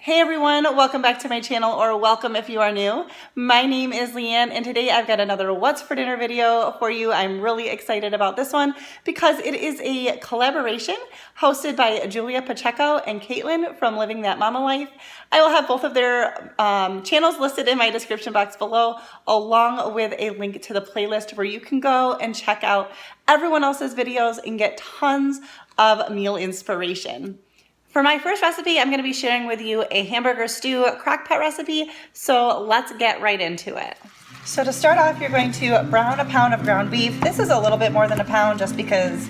Hey everyone, welcome back to my channel, or welcome if you are new. My name is Leanne and today I've got another What's for Dinner video for you. I'm really excited about this one because it is a collaboration hosted by Julia Pacheco and Caitlin from Living That Mama Life. I will have both of their channels listed in my description box below, along with a link to the playlist where you can go and check out everyone else's videos and get tons of meal inspiration. For my first recipe, I'm going to be sharing with you a hamburger stew crockpot recipe, so let's get right into it. So to start off, you're going to brown a pound of ground beef. This is a little bit more than a pound just because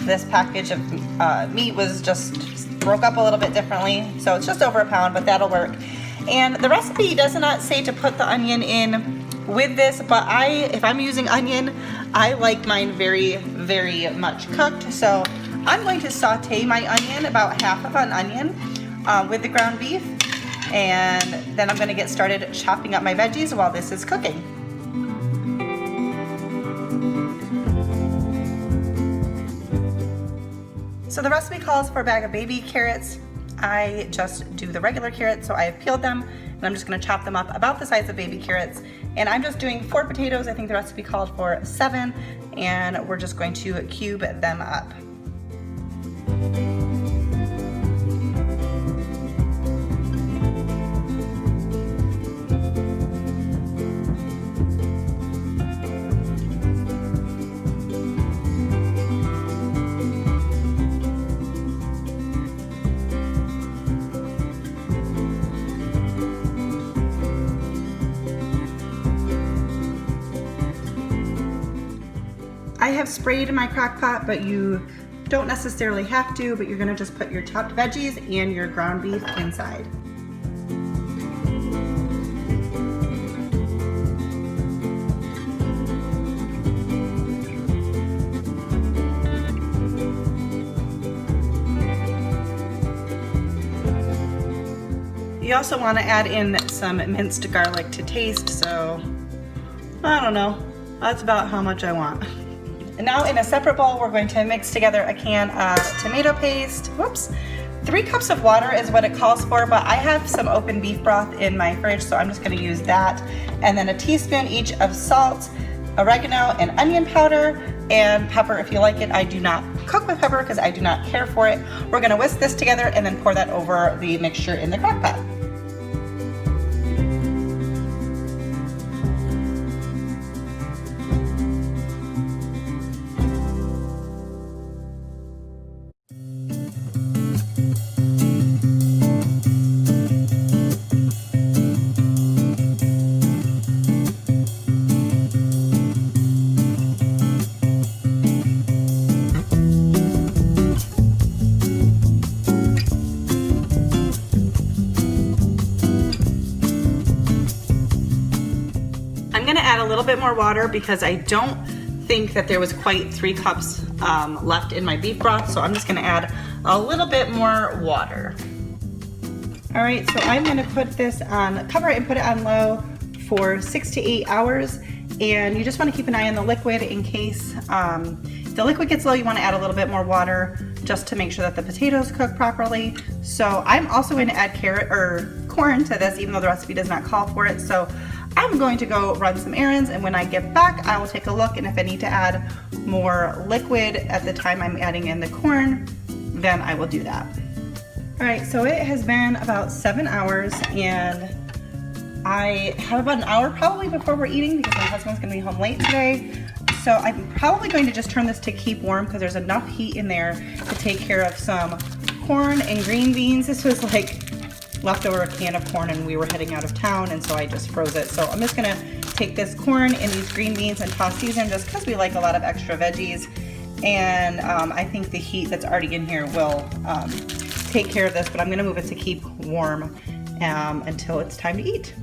this package of meat was just broke up a little bit differently. So it's just over a pound, but that'll work. And the recipe does not say to put the onion in with this, but if I'm using onion, I like mine very, very much cooked. So I'm going to saute my onion, about half of an onion, with the ground beef, and then I'm going to get started chopping up my veggies while this is cooking. So the recipe calls for a bag of baby carrots. I just do the regular carrots, so I have peeled them, and I'm just going to chop them up about the size of baby carrots. And I'm just doing 4 potatoes. I think the recipe called for 7, and we're just going to cube them up. I have sprayed my crock pot, but you don't necessarily have to, but you're gonna just put your chopped veggies and your ground beef inside. You also want to add in some minced garlic to taste, so I don't know, that's about how much I want. And now in a separate bowl, we're going to mix together a can of tomato paste. Whoops. 3 cups of water is what it calls for, but I have some open beef broth in my fridge, so I'm just gonna use that. And then a teaspoon each of salt, oregano, and onion powder, and pepper if you like it. I do not cook with pepper because I do not care for it. We're gonna whisk this together and then pour that over the mixture in the crock pot. I'm gonna add a little bit more water because I don't think that there was quite 3 cups left in my beef broth, so I'm just gonna add a little bit more water. All right, so I'm gonna put this on, cover it and put it on low for 6 to 8 hours, and you just wanna keep an eye on the liquid in case the liquid gets low. You wanna add a little bit more water just to make sure that the potatoes cook properly. So I'm also going to add corn to this, even though the recipe does not call for it. So I'm going to go run some errands, and when I get back, I will take a look, and if I need to add more liquid at the time I'm adding in the corn, then I will do that. All right, so it has been about 7 hours, and I have about an hour probably before we're eating because my husband's gonna be home late today. So I'm probably going to just turn this to keep warm because there's enough heat in there to take care of some corn and green beans. This was like leftover a can of corn and we were heading out of town, and so I just froze it. So I'm just gonna take this corn and these green beans and toss these in just because we like a lot of extra veggies. And I think the heat that's already in here will take care of this, but I'm gonna move it to keep warm until it's time to eat.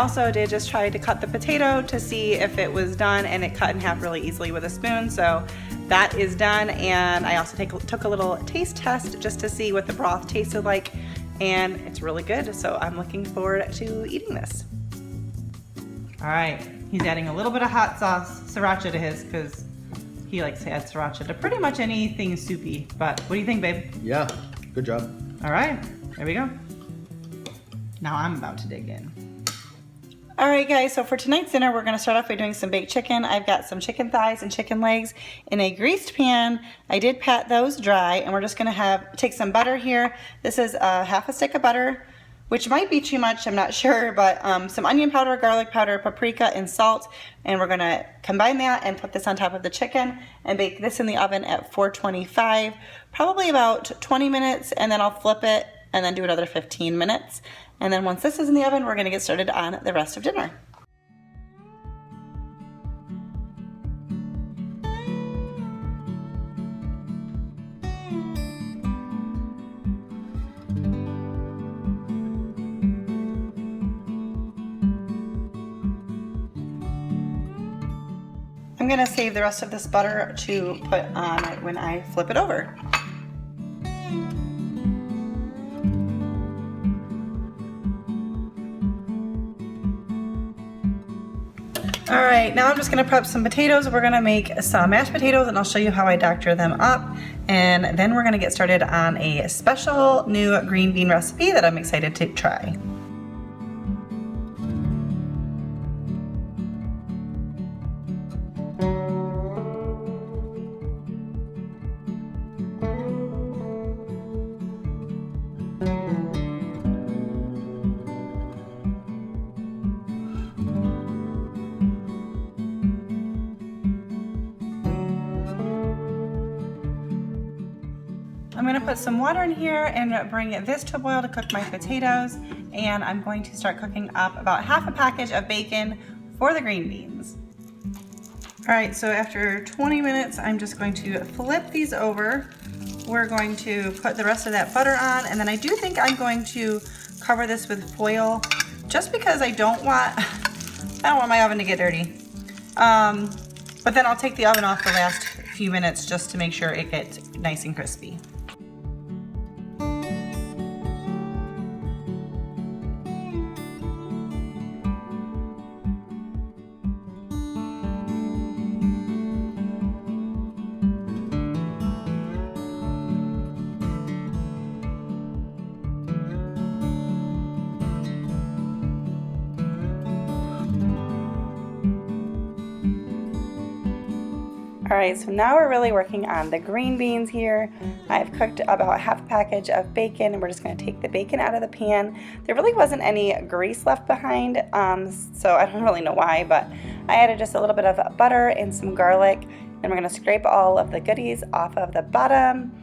also did just try to cut the potato to see if it was done, and it cut in half really easily with a spoon, so that is done. And I also took a little taste test just to see what the broth tasted like, and it's really good, so I'm looking forward to eating this. All right, he's adding a little bit of hot sauce, sriracha to his, because he likes to add sriracha to pretty much anything soupy. But what do you think, babe? Yeah, good job. All right, there we go. Now I'm about to dig in. All right, guys, so for tonight's dinner, we're gonna start off by doing some baked chicken. I've got some chicken thighs and chicken legs in a greased pan. I did pat those dry, and we're just gonna take some butter here. This is half a stick of butter, which might be too much, I'm not sure, but some onion powder, garlic powder, paprika, and salt. And we're gonna combine that and put this on top of the chicken and bake this in the oven at 425, probably about 20 minutes, and then I'll flip it and then do another 15 minutes. And then once this is in the oven, we're gonna get started on the rest of dinner. I'm gonna save the rest of this butter to put on it when I flip it over. All right, now I'm just gonna prep some potatoes. We're gonna make some mashed potatoes, and I'll show you how I doctor them up. And then we're gonna get started on a special new green bean recipe that I'm excited to try. I'm gonna put some water in here and bring this to a boil to cook my potatoes. And I'm going to start cooking up about half a package of bacon for the green beans. All right, so after 20 minutes, I'm just going to flip these over. We're going to put the rest of that butter on, and then I do think I'm going to cover this with foil just because I don't want my oven to get dirty. But then I'll take the oven off the last few minutes just to make sure it gets nice and crispy. All right, so now we're really working on the green beans here. I've cooked about half a package of bacon, and we're just gonna take the bacon out of the pan. There really wasn't any grease left behind, so I don't really know why, but I added just a little bit of butter and some garlic, and we're gonna scrape all of the goodies off of the bottom.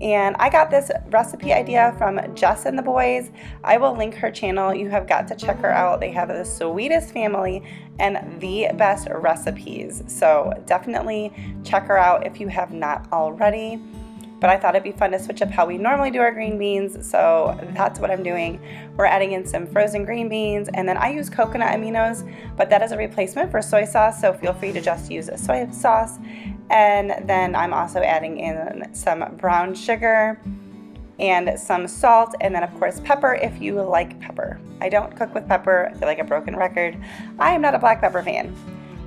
And I got this recipe idea from Jess and the boys. I will link her channel. You have got to check her out. They have the sweetest family and the best recipes. So definitely check her out if you have not already. But I thought it'd be fun to switch up how we normally do our green beans. So that's what I'm doing. We're adding in some frozen green beans, and then I use coconut aminos, but that is a replacement for soy sauce. So feel free to just use a soy sauce. And then I'm also adding in some brown sugar and some salt, and then of course pepper if you like pepper. I don't cook with pepper. I feel like a broken record. I am not a black pepper fan.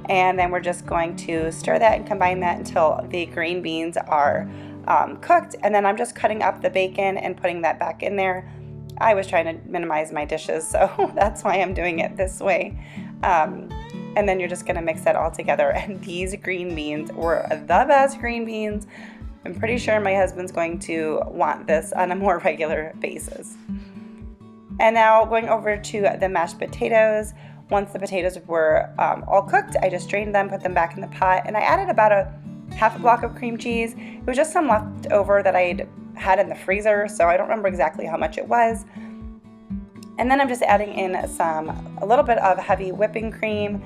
And then we're just going to stir that and combine that until the green beans are cooked. And then I'm just cutting up the bacon and putting that back in there. I was trying to minimize my dishes, so that's why I'm doing it this way. And then you're just gonna mix that all together. And these green beans were the best green beans. I'm pretty sure my husband's going to want this on a more regular basis. And now going over to the mashed potatoes. Once the potatoes were all cooked, I just drained them, put them back in the pot, and I added about a half a block of cream cheese. It was just some left over that I'd had in the freezer, so I don't remember exactly how much it was. And then I'm just adding in a little bit of heavy whipping cream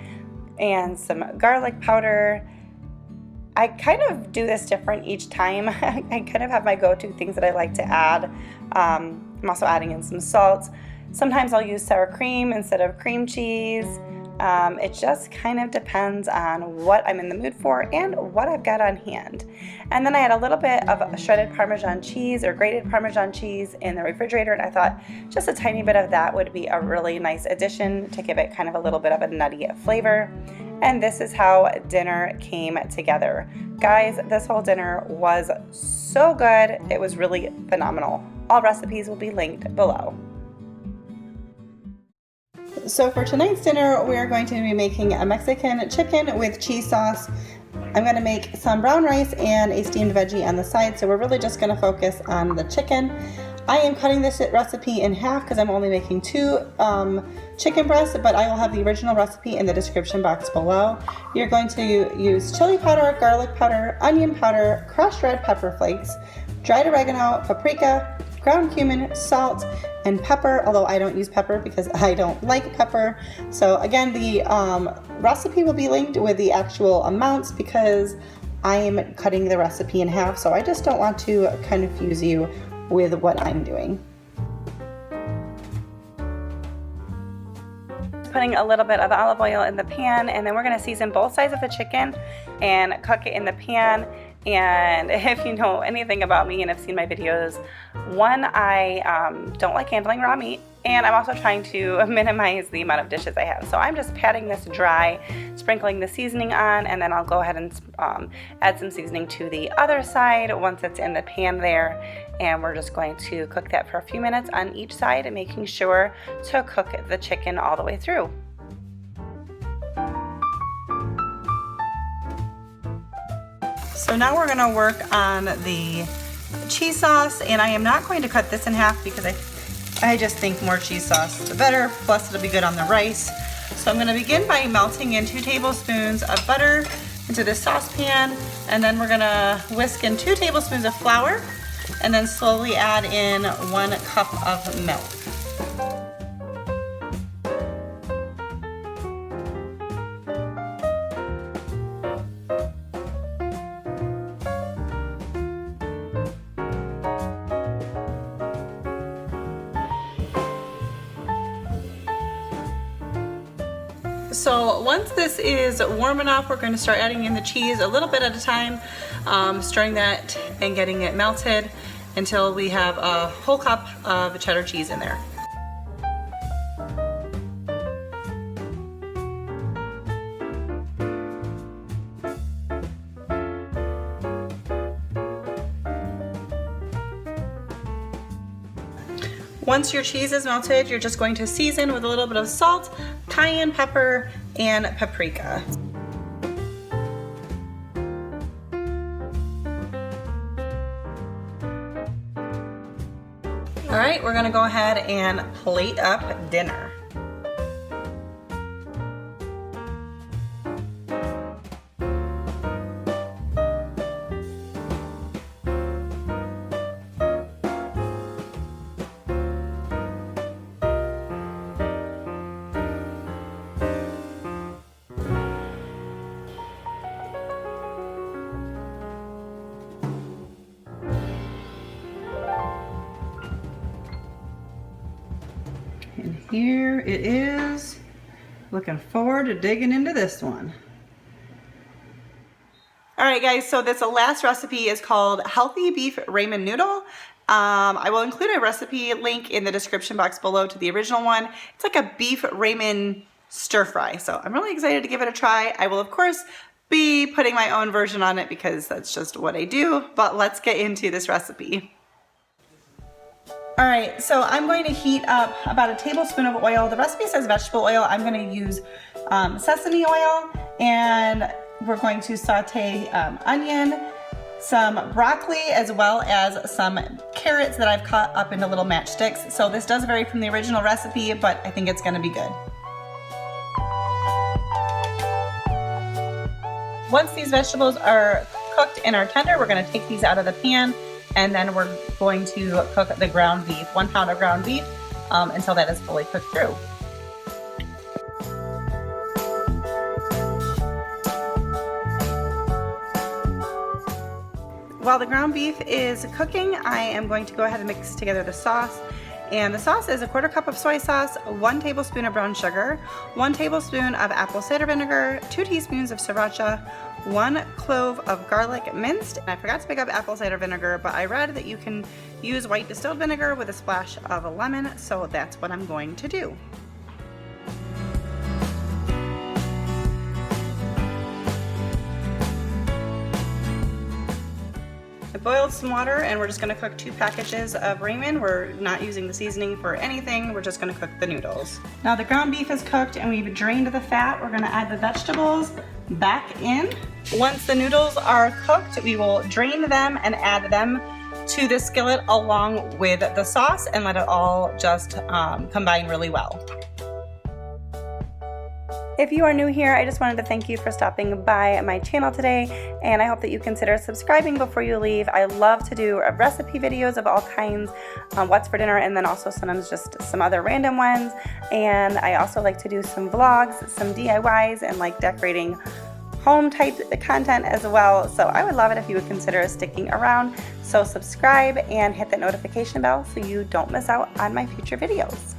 and some garlic powder. I kind of do this different each time. I kind of have my go-to things that I like to add. I'm also adding in some salt. Sometimes I'll use sour cream instead of cream cheese. It just kind of depends on what I'm in the mood for and what I've got on hand. And then I had a little bit of shredded Parmesan cheese or grated Parmesan cheese in the refrigerator, and I thought just a tiny bit of that would be a really nice addition to give it kind of a little bit of a nutty flavor. And this is how dinner came together. Guys, this whole dinner was so good. It was really phenomenal. All recipes will be linked below. So for tonight's dinner, we are going to be making a Mexican chicken with cheese sauce. I'm going to make some brown rice and a steamed veggie on the side, so we're really just going to focus on the chicken. I am cutting this recipe in half because I'm only making 2 chicken breasts, but I will have the original recipe in the description box below. You're going to use chili powder, garlic powder, onion powder, crushed red pepper flakes, dried oregano, paprika, ground cumin, salt, and pepper, although I don't use pepper because I don't like pepper. So again, the recipe will be linked with the actual amounts because I am cutting the recipe in half, so I just don't want to confuse you with what I'm doing. Putting a little bit of olive oil in the pan, and then we're going to season both sides of the chicken and cook it in the pan. And if you know anything about me and have seen my videos, one, I don't like handling raw meat, and I'm also trying to minimize the amount of dishes I have. So I'm just patting this dry, sprinkling the seasoning on, and then I'll go ahead and add some seasoning to the other side once it's in the pan there. And we're just going to cook that for a few minutes on each side and making sure to cook the chicken all the way through. So now we're gonna work on the cheese sauce, and I am not going to cut this in half because I just think more cheese sauce the better, plus it'll be good on the rice. So I'm gonna begin by melting in 2 tablespoons of butter into this saucepan, and then we're gonna whisk in 2 tablespoons of flour, and then slowly add in 1 cup of milk. So once this is warm enough, we're going to start adding in the cheese a little bit at a time, stirring that and getting it melted until we have a whole cup of cheddar cheese in there. Once your cheese is melted, you're just going to season with a little bit of salt, cayenne pepper, and paprika. All right, we're gonna go ahead and plate up dinner. And here it is. Looking forward to digging into this one. All right, guys, so this last recipe is called Healthy Beef Ramen Noodle. I will include a recipe link in the description box below to the original one. It's like a beef ramen stir fry, so I'm really excited to give it a try. I will, of course, be putting my own version on it because that's just what I do, but let's get into this recipe. All right, so I'm going to heat up about a tablespoon of oil. The recipe says vegetable oil. I'm going to use sesame oil, and we're going to saute onion, some broccoli, as well as some carrots that I've cut up into little matchsticks. So this does vary from the original recipe, but I think it's going to be good. Once these vegetables are cooked and are tender, we're going to take these out of the pan, and then we're going to cook the ground beef, 1 pound of ground beef, until that is fully cooked through. While the ground beef is cooking, I am going to go ahead and mix together the sauce. And the sauce is a 1/4 cup of soy sauce, 1 tablespoon of brown sugar, 1 tablespoon of apple cider vinegar, 2 teaspoons of sriracha, 1 clove of garlic minced. And I forgot to pick up apple cider vinegar, but I read that you can use white distilled vinegar with a splash of a lemon, so that's what I'm going to do. I boiled some water and we're just gonna cook 2 packages of ramen. We're not using the seasoning for anything. We're just gonna cook the noodles. Now the ground beef is cooked and we've drained the fat. We're gonna add the vegetables back in. Once the noodles are cooked, we will drain them and add them to the skillet along with the sauce and let it all just combine really well. If you are new here, I just wanted to thank you for stopping by my channel today, and I hope that you consider subscribing before you leave. I love to do recipe videos of all kinds, what's for dinner, and then also sometimes just some other random ones. And I also like to do some vlogs, some DIYs, and like decorating home type content as well. So I would love it if you would consider sticking around. So subscribe and hit that notification bell so you don't miss out on my future videos.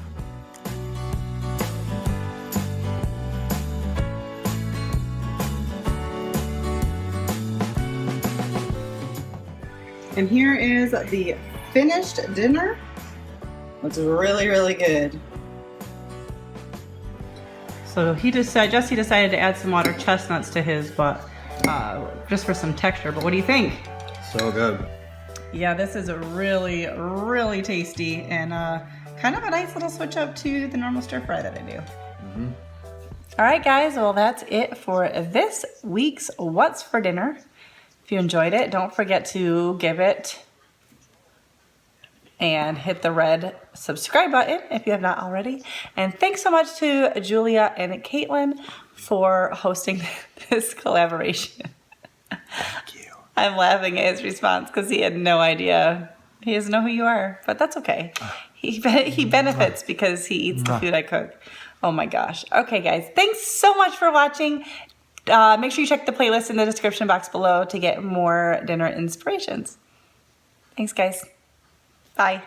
And here is the finished dinner. Looks really, really good. So Jesse decided to add some water chestnuts to his, but just for some texture. But what do you think? So good. Yeah, this is a really, really tasty and kind of a nice little switch up to the normal stir fry that I do. Mm-hmm. All right, guys. Well, that's it for this week's What's for Dinner. If you enjoyed it, don't forget to give it and hit the red subscribe button if you have not already. And thanks so much to Julia and Caitlin for hosting this collaboration. Thank you. I'm laughing at his response because he had no idea. He doesn't know who you are, but that's okay. He benefits because he eats the food I cook. Oh my gosh. Okay, guys. Thanks so much for watching. Make sure you check the playlist in the description box below to get more dinner inspirations. Thanks, guys. Bye.